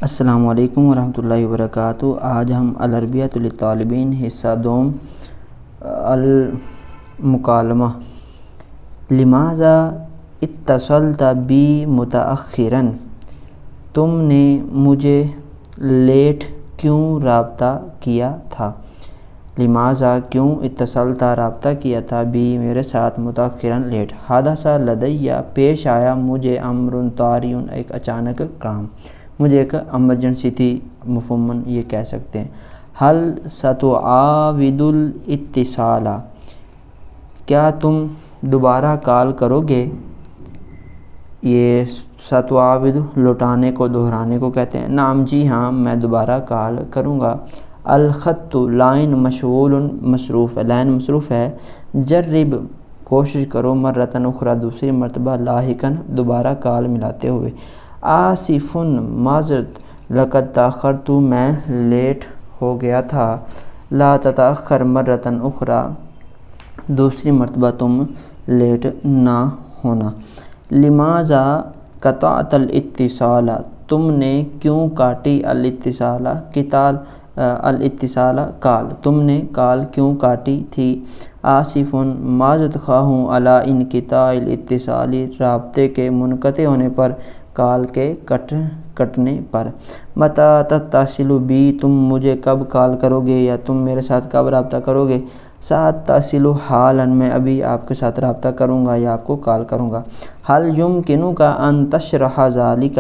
السلام علیکم ورحمۃ اللہ وبرکاتہ۔ آج ہم العربیۃ للطالبین حصہ دوم المکالمہ لماذا اتصلت بی متأخرا، تم نے مجھے لیٹ کیوں رابطہ کیا تھا۔ لماذا کیوں، اتصلت رابطہ کیا تھا، بی میرے ساتھ، متأخرا لیٹ۔ حدث لدی پیش آیا مجھے، امر طاری ایک اچانک کام، مجھے ایک ایمرجنسی تھی، مفہوماً یہ کہہ سکتے ہیں۔ حل ستعاود الاتصال، کیا تم دوبارہ کال کرو گے۔ یہ ستعاود لوٹانے کو، دہرانے کو کہتے ہیں۔ نعم جی ہاں، میں دوبارہ کال کروں گا۔ الخط لائن مشغول مصروف ہے، لائن مصروف ہے۔ جرب کوشش کرو، مرتن اخرى دوسری مرتبہ، لاحقاً دوبارہ کال ملاتے ہوئے۔ آصف معذرت، لقد تأخرت میں لیٹ ہو گیا تھا۔ لا تتأخر مرتن اخرى دوسری مرتبہ تم لیٹ نہ ہونا۔ لماذا قطعت الاتصال، تم نے کیوں کاٹی، الاتصال الاتصال کال، تم نے کال کیوں کاٹی تھی۔ آصف معذرت خواہ ہوں، علی انقطاع الاتصال رابطے کے منقطع ہونے پر، کال کے کٹنے پر۔ متی تتصل بی، تم مجھے کب کال کرو گے یا تم میرے ساتھ کب رابطہ کرو گے۔ ساتصل حالا، میں ابھی آپ کے ساتھ رابطہ کروں گا یا آپ کو کال کروں گا۔ حل یمکنک ان تشرح ذلک،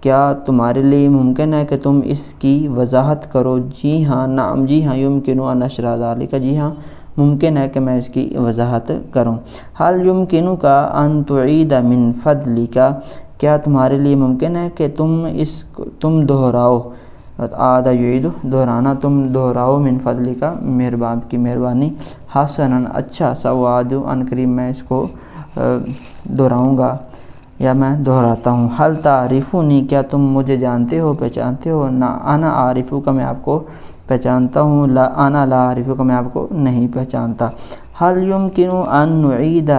کیا تمہارے لیے ممکن ہے کہ تم اس کی وضاحت کرو۔ جی ہاں، نعم جی ہاں، یمکن ان اشرح ذلک، جی ہاں ممکن ہے کہ میں اس کی وضاحت کروں۔ حل یمکنک ان تعید من فضلک، کیا تمہارے لیے ممکن ہے کہ تم دہراؤ، عاد یعید دہرانا، تم دہراؤ، من فضلک کی مہربانی، حسنا اچھا، سأعید ان قریب میں اس کو دہراؤں گا یا میں دہراتا ہوں۔ حل تعرفنی، کیا تم مجھے جانتے ہو، پہچانتے ہو۔ انا اعرفک، میں آپ کو پہچانتا ہوں۔ لا انا لا اعرفک، میں آپ کو نہیں پہچانتا۔ حل یمکن ان نعید،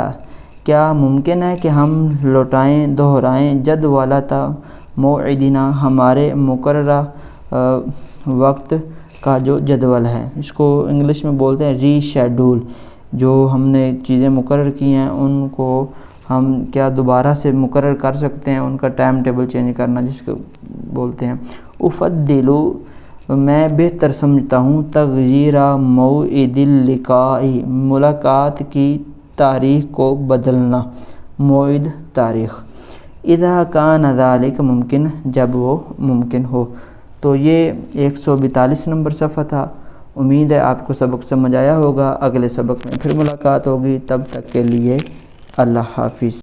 کیا ممکن ہے کہ ہم لوٹائیں، دہرائیں، جدولۃ موعدنا، ہمارے مقررہ وقت کا جو جدول ہے، اس کو انگلش میں بولتے ہیں ری شیڈول۔ جو ہم نے چیزیں مقرر کی ہیں ان کو ہم کیا دوبارہ سے مقرر کر سکتے ہیں، ان کا ٹائم ٹیبل چینج کرنا جس کو بولتے ہیں۔ افضل، میں بہتر سمجھتا ہوں، تغییر موعد اللقاء، ملاقات کی تاریخ کو بدلنا، موعد تاریخ۔ اذا کان ذلک، ممکن جب وہ ممکن ہو۔ تو یہ 142 نمبر صفحہ تھا۔ امید ہے آپ کو سبق سمجھ آیا ہوگا۔ اگلے سبق میں پھر ملاقات ہوگی، تب تک کے لیے اللہ حافظ۔